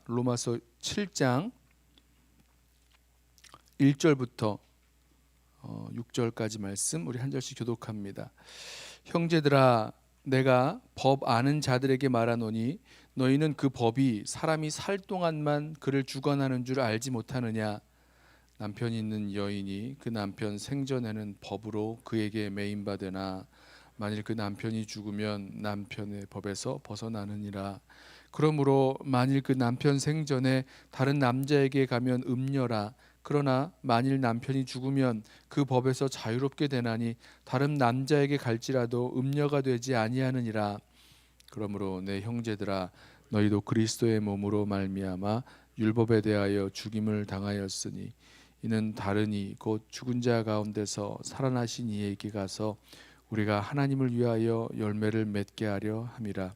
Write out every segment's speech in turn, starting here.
로마서 7장 1절부터 6절까지 말씀 우리 한 절씩 교독합니다. 형제들아, 내가 법 아는 자들에게 말하노니 너희는 그 법이 사람이 살 동안만 그를 주관하는 줄 알지 못하느냐. 남편이 있는 여인이 그 남편 생전에는 법으로 그에게 매인받으나 만일 그 남편이 죽으면 남편의 법에서 벗어나느니라. 그러므로 만일 그 남편 생전에 다른 남자에게 가면 음녀라. 그러나 만일 남편이 죽으면 그 법에서 자유롭게 되나니 다른 남자에게 갈지라도 음녀가 되지 아니하느니라. 그러므로 내 형제들아, 너희도 그리스도의 몸으로 말미암아 율법에 대하여 죽임을 당하였으니 이는 다르니 곧 죽은 자 가운데서 살아나신 이에게 가서 우리가 하나님을 위하여 열매를 맺게 하려 함이라.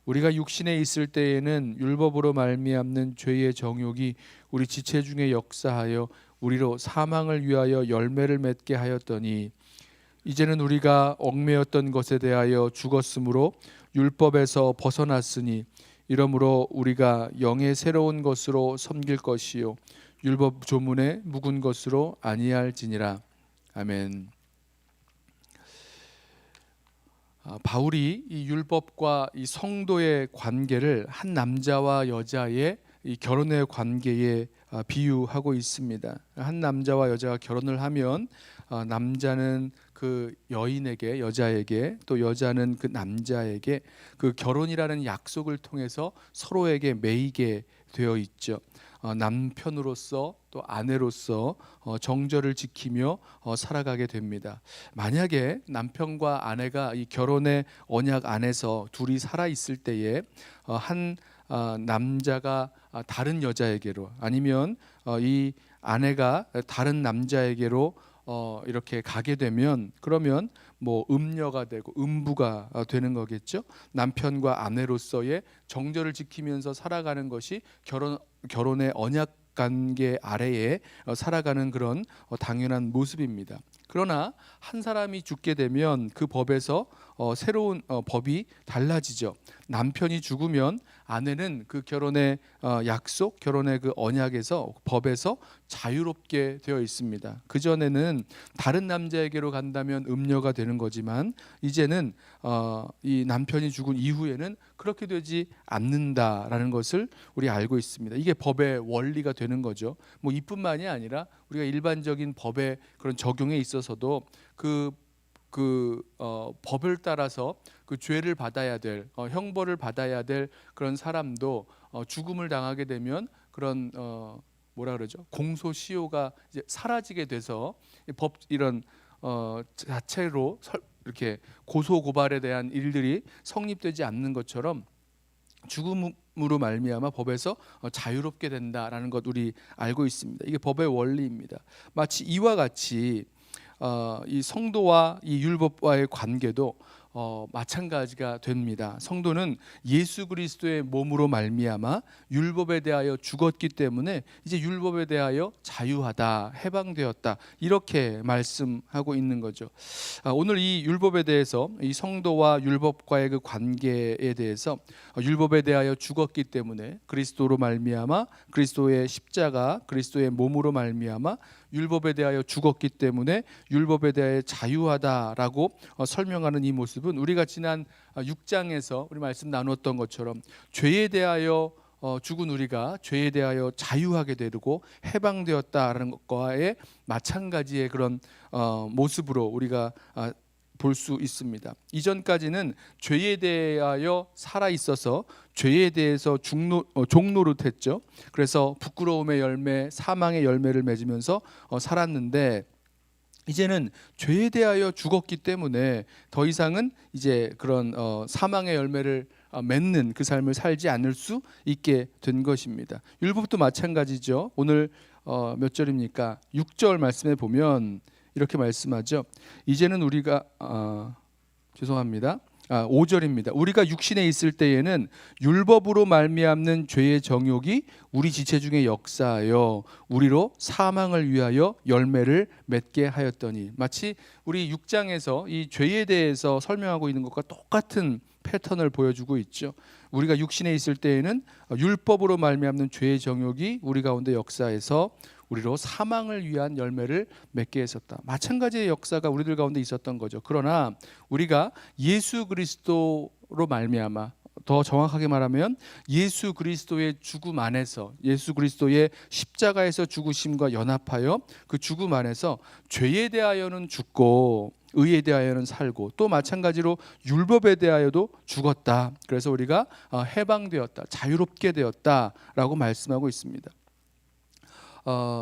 우리가 육신에 있을 때에는 율법으로 말미암는 죄의 정욕이 우리 지체 중에 역사하여 우리로 사망을 위하여 열매를 맺게 하였더니 이제는 우리가 얽매였던 것에 대하여 죽었으므로 율법에서 벗어났으니 이러므로 우리가 영의 새로운 것으로 섬길 것이요 율법 조문에 묵은 것으로 아니할지니라. 아멘. 바울이 이 율법과 이 성도의 관계를 한 남자와 여자의 이 결혼의 관계에 비유하고 있습니다. 한 남자와 여자가 결혼을 하면 남자는 그 여인에게, 여자에게, 또 여자는 그 남자에게 그 결혼이라는 약속을 통해서 서로에게 매이게 되어 있죠. 남편으로서 또 아내로서 정절을 지키며 살아가게 됩니다. 만약에 남편과 아내가 이 결혼의 언약 안에서 둘이 살아 있을 때에 한 남자가 다른 여자에게로 아니면 이 아내가 다른 남자에게로 이렇게 가게 되면 그러면 뭐 음녀가 되고 음부가 되는 거겠죠. 남편과 아내로서의 정절을 지키면서 살아가는 것이 결혼의 언약 관계 아래에 살아가는 그런 당연한 모습입니다. 그러나 한 사람이 죽게 되면 그 법에서 새로운 법이 달라지죠. 남편이 죽으면 아내는 그 결혼의 약속, 결혼의 그 언약에서 법에서 자유롭게 되어 있습니다. 그전에는 다른 남자에게로 간다면 음녀가 되는 거지만 이제는 이 남편이 죽은 이후에는 그렇게 되지 않는다라는 것을 우리 알고 있습니다. 이게 법의 원리가 되는 거죠. 뭐 이뿐만이 아니라 우리가 일반적인 법의 그런 적용에 있어서도 그 법을 따라서 그 죄를 받아야 될 형벌을 받아야 될 그런 사람도 죽음을 당하게 되면 그런 뭐라 그러죠? 공소시효가 이제 사라지게 돼서 법 이런 자체로 이렇게 고소 고발에 대한 일들이 성립되지 않는 것처럼 죽음으로 말미암아 법에서 자유롭게 된다라는 것 우리 알고 있습니다. 이게 법의 원리입니다. 마치 이와 같이 이 성도와 이 율법과의 관계도 마찬가지가 됩니다. 성도는 예수 그리스도의 몸으로 말미암아 율법에 대하여 죽었기 때문에 이제 율법에 대하여 자유하다, 해방되었다 이렇게 말씀하고 있는 거죠. 오늘 이 율법에 대해서 이 성도와 율법과의 그 관계에 대해서 율법에 대하여 죽었기 때문에 그리스도로 말미암아 그리스도의 십자가, 그리스도의 몸으로 말미암아 율법에 대하여 죽었기 때문에 율법에 대하여 자유하다라고 설명하는 이 모습은 우리가 지난 6장에서 우리 말씀 나눴던 것처럼 죄에 대하여 죽은 우리가 죄에 대하여 자유하게 되고 해방되었다라는 것과의 마찬가지의 그런 모습으로 우리가 볼 수 있습니다. 이전까지는 죄에 대하여 살아 있어서 죄에 대해서 종노릇했죠. 그래서 부끄러움의 열매, 사망의 열매를 맺으면서 살았는데 이제는 죄에 대하여 죽었기 때문에 더 이상은 이제 그런 사망의 열매를 맺는 그 삶을 살지 않을 수 있게 된 것입니다. 율법도 마찬가지죠. 오늘 몇 절입니까? 6절 말씀에 보면 이렇게 말씀하죠. 이제는 우리가 죄송합니다. 5절입니다. 우리가 육신에 있을 때에는 율법으로 말미암는 죄의 정욕이 우리 지체 중에 역사하여 우리로 사망을 위하여 열매를 맺게 하였더니, 마치 우리 6장에서 이 죄에 대해서 설명하고 있는 것과 똑같은 패턴을 보여주고 있죠. 우리가 육신에 있을 때에는 율법으로 말미암는 죄의 정욕이 우리 가운데 역사해서 우리로 사망을 위한 열매를 맺게 했었다. 마찬가지의 역사가 우리들 가운데 있었던 거죠. 그러나 우리가 예수 그리스도로 말미암아, 더 정확하게 말하면 예수 그리스도의 죽음 안에서, 예수 그리스도의 십자가에서 죽으심과 연합하여 그 죽음 안에서 죄에 대하여는 죽고 의에 대하여는 살고, 또 마찬가지로 율법에 대하여도 죽었다. 그래서 우리가 해방되었다, 자유롭게 되었다라고 말씀하고 있습니다.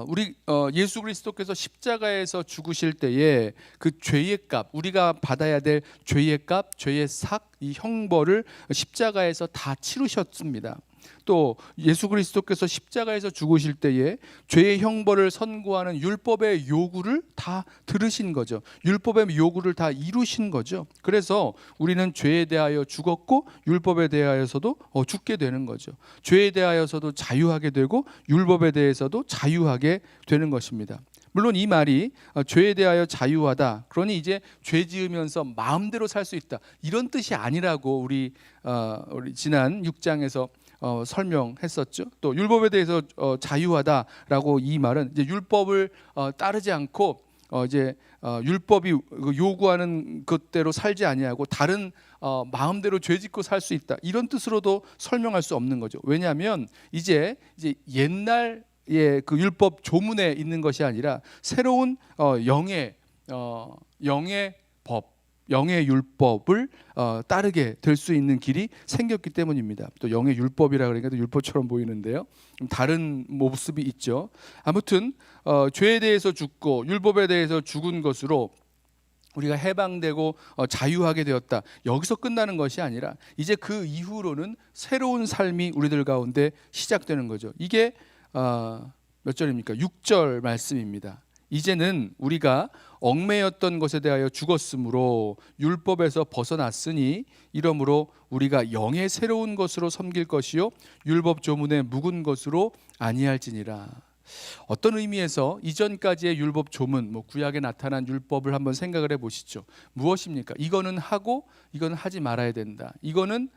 우리 예수 그리스도께서 십자가에서 죽으실 때에 그 죄의 값, 우리가 받아야 될 죄의 값, 죄의 삭, 이 형벌을 십자가에서 다 치르셨습니다. 또 예수 그리스도께서 십자가에서 죽으실 때에 죄의 형벌을 선고하는 율법의 요구를 다 들으신 거죠. 율법의 요구를 다 이루신 거죠. 그래서 우리는 죄에 대하여 죽었고 율법에 대하여서도 죽게 되는 거죠. 죄에 대하여서도 자유하게 되고 율법에 대해서도 자유하게 되는 것입니다. 물론 이 말이 죄에 대하여 자유하다, 그러니 이제 죄 지으면서 마음대로 살 수 있다, 이런 뜻이 아니라고 우리 지난 6장에서 설명했었죠. 또 율법에 대해서 자유하다라고, 이 말은 이제 율법을 따르지 않고 이제 율법이 요구하는 것대로 살지 아니하고 다른 마음대로 죄짓고 살 수 있다, 이런 뜻으로도 설명할 수 없는 거죠. 왜냐하면 이제 옛날 그 율법 조문에 있는 것이 아니라 새로운 영의 법, 영의 율법을 따르게 될 수 있는 길이 생겼기 때문입니다. 또 영의 율법이라 그러니까 또 율법처럼 보이는데요, 좀 다른 모습이 있죠. 아무튼 죄에 대해서 죽고 율법에 대해서 죽은 것으로 우리가 해방되고 자유하게 되었다, 여기서 끝나는 것이 아니라 이제 그 이후로는 새로운 삶이 우리들 가운데 시작되는 거죠. 이게 몇 절입니까? 6절 말씀입니다. 이제는 우리가 얽매였던 것에 대하여 죽었으므로 율법에서 벗어났으니 이러므로 우리가 영의 새로운 것으로 섬길 것이요 율법 조문의 묵은 것으로 아니할지니라. 어떤 의미에서 이전까지의 율법 조문, 구약에 나타난 율법을 한번 생각을 해보시죠. 무엇입니까? 이거는 하고 이거는 하지 말아야 된다, 이거는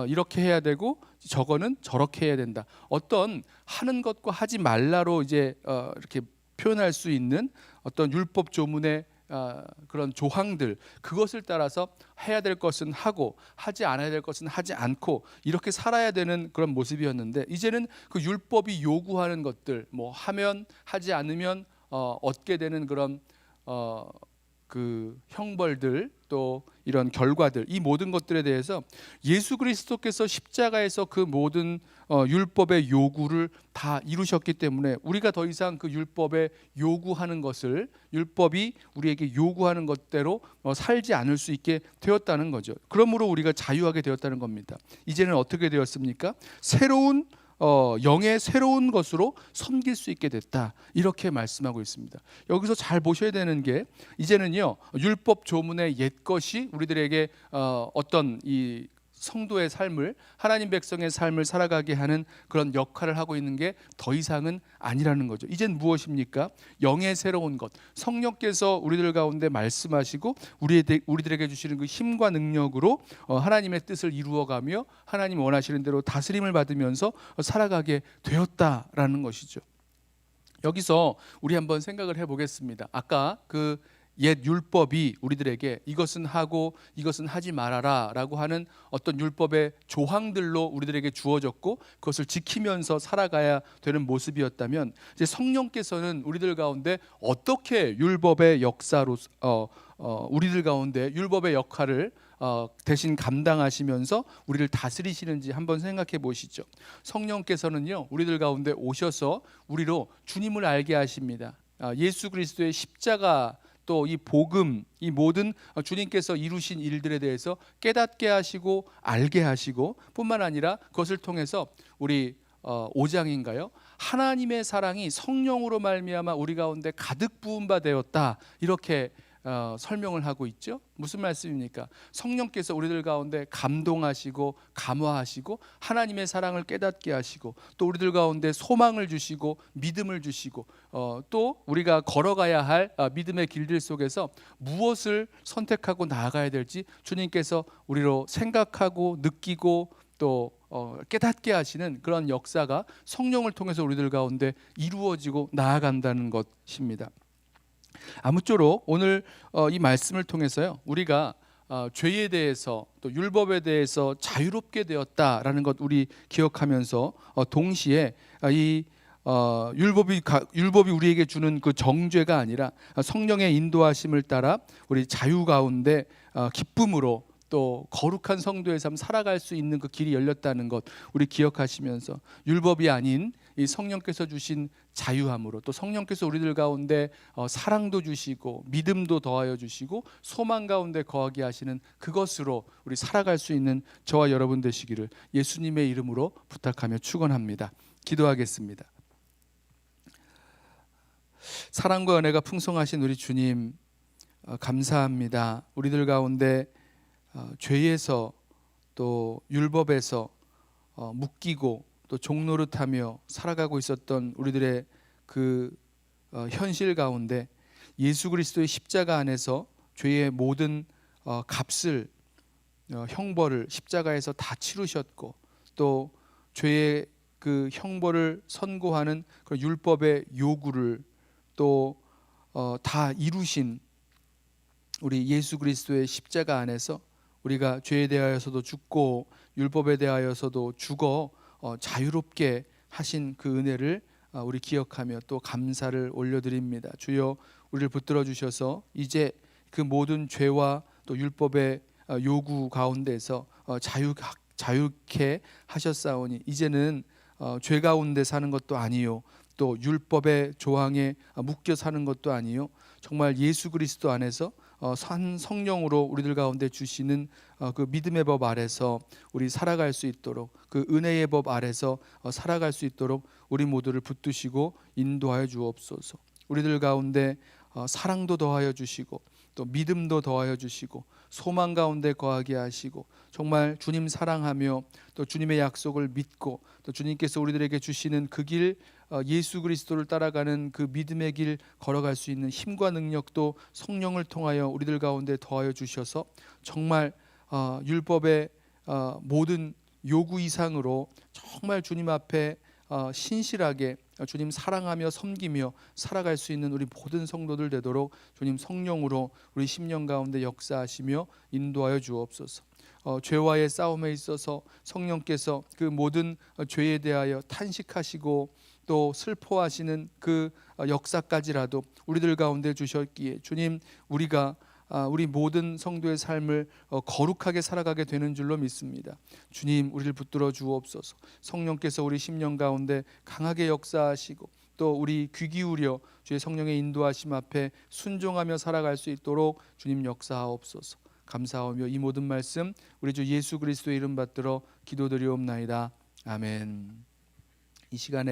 이렇게 해야 되고 저거는 저렇게 해야 된다, 어떤 하는 것과 하지 말라로 이제 이렇게 표현할 수 있는 어떤 율법 조문의 그런 조항들, 그것을 따라서 해야 될 것은 하고 하지 않아야 될 것은 하지 않고 이렇게 살아야 되는 그런 모습이었는데, 이제는 그 율법이 요구하는 것들, 하면 하지 않으면 얻게 되는 그런 그 형벌들, 또 이런 결과들, 이 모든 것들에 대해서 예수 그리스도께서 십자가에서 그 모든 율법의 요구를 다 이루셨기 때문에 우리가 더 이상 그 율법에 요구하는 것을, 율법이 우리에게 요구하는 것대로 살지 않을 수 있게 되었다는 거죠. 그러므로 우리가 자유하게 되었다는 겁니다. 이제는 어떻게 되었습니까? 새로운 영의 새로운 것으로 섬길 수 있게 됐다, 이렇게 말씀하고 있습니다. 여기서 잘 보셔야 되는 게, 이제는요 율법 조문의 옛 것이 우리들에게 어떤 이 성도의 삶을, 하나님 백성의 삶을 살아가게 하는 그런 역할을 하고 있는 게 더 이상은 아니라는 거죠. 이젠 무엇입니까? 영의 새로운 것, 성령께서 우리들 가운데 말씀하시고 우리들에게 주시는 그 힘과 능력으로 하나님의 뜻을 이루어가며 하나님 원하시는 대로 다스림을 받으면서 살아가게 되었다라는 것이죠. 여기서 우리 한번 생각을 해보겠습니다. 아까 그 옛 율법이 우리들에게 이것은 하고 이것은 하지 말아라 라고 하는 어떤 율법의 조항들로 우리들에게 주어졌고 그것을 지키면서 살아가야 되는 모습이었다면, 이제 성령께서는 우리들 가운데 어떻게 율법의 역사로 우리들 가운데 율법의 역할을 대신 감당하시면서 우리를 다스리시는지 한번 생각해 보시죠. 성령께서는요 우리들 가운데 오셔서 우리로 주님을 알게 하십니다. 예수 그리스도의 십자가, 또 이 복음, 이 모든 주님께서 이루신 일들에 대해서 깨닫게 하시고 알게 하시고, 뿐만 아니라 그것을 통해서 우리 5장인가요? 하나님의 사랑이 성령으로 말미암아 우리 가운데 가득 부은 바 되었다, 이렇게 설명을 하고 있죠. 무슨 말씀입니까? 성령께서 우리들 가운데 감동하시고 감화하시고 하나님의 사랑을 깨닫게 하시고, 또 우리들 가운데 소망을 주시고 믿음을 주시고, 또 우리가 걸어가야 할 믿음의 길들 속에서 무엇을 선택하고 나아가야 될지 주님께서 우리로 생각하고 느끼고 또 깨닫게 하시는 그런 역사가 성령을 통해서 우리들 가운데 이루어지고 나아간다는 것입니다. 아무쪼록 오늘 이 말씀을 통해서요, 우리가 죄에 대해서 또 율법에 대해서 자유롭게 되었다라는 것 우리 기억하면서 동시에 이 율법이 우리에게 주는 그 정죄가 아니라 성령의 인도하심을 따라 우리 자유 가운데 기쁨으로 또 거룩한 성도의 삶 살아갈 수 있는 그 길이 열렸다는 것 우리 기억하시면서 율법이 아닌 이 성령께서 주신 자유함으로 또 성령께서 우리들 가운데 사랑도 주시고 믿음도 더하여 주시고 소망 가운데 거하게 하시는 그것으로 우리 살아갈 수 있는 저와 여러분 되시기를 예수님의 이름으로 부탁하며 축원합니다. 기도하겠습니다. 사랑과 은혜가 풍성하신 우리 주님, 감사합니다. 우리들 가운데 죄에서 또 율법에서 묶이고 또 종노릇하며 살아가고 있었던 우리들의 그 현실 가운데 예수 그리스도의 십자가 안에서 죄의 모든 값을 형벌을 십자가에서 다 치르셨고 또 죄의 그 형벌을 선고하는 그 율법의 요구를 또 다 이루신 우리 예수 그리스도의 십자가 안에서 우리가 죄에 대하여서도 죽고 율법에 대하여서도 죽어 자유롭게 하신 그 은혜를 우리 기억하며 또 감사를 올려드립니다. 주여 우리를 붙들어 주셔서 이제 그 모든 죄와 또 율법의 요구 가운데서 자유케 하셨사오니 이제는 죄 가운데 사는 것도 아니요 또 율법의 조항에 묶여 사는 것도 아니요 정말 예수 그리스도 안에서 산 성령으로 우리들 가운데 주시는 그 믿음의 법 아래서 우리 살아갈 수 있도록 그 은혜의 법 아래서 살아갈 수 있도록 우리 모두를 붙드시고 인도하여 주옵소서. 우리들 가운데 사랑도 더하여 주시고 또 믿음도 더하여 주시고 소망 가운데 거하게 하시고 정말 주님 사랑하며 또 주님의 약속을 믿고 또 주님께서 우리들에게 주시는 그 길 예수 그리스도를 따라가는 그 믿음의 길 걸어갈 수 있는 힘과 능력도 성령을 통하여 우리들 가운데 더하여 주셔서 정말 율법의 모든 요구 이상으로 정말 주님 앞에 신실하게 주님 사랑하며 섬기며 살아갈 수 있는 우리 모든 성도들 되도록 주님 성령으로 우리 심령 가운데 역사하시며 인도하여 주옵소서. 죄와의 싸움에 있어서 성령께서 그 모든 죄에 대하여 탄식하시고 또 슬퍼하시는 그 역사까지라도 우리들 가운데 주셨기에 주님 우리가 우리 모든 성도의 삶을 거룩하게 살아가게 되는 줄로 믿습니다. 주님 우리를 붙들어 주옵소서. 성령께서 우리 심령 가운데 강하게 역사하시고 또 우리 귀 기울여 주의 성령의 인도하심 앞에 순종하며 살아갈 수 있도록 주님 역사하옵소서. 감사하며 이 모든 말씀 우리 주 예수 그리스도의 이름 받들어 기도드리옵나이다. 아멘. 이 시간에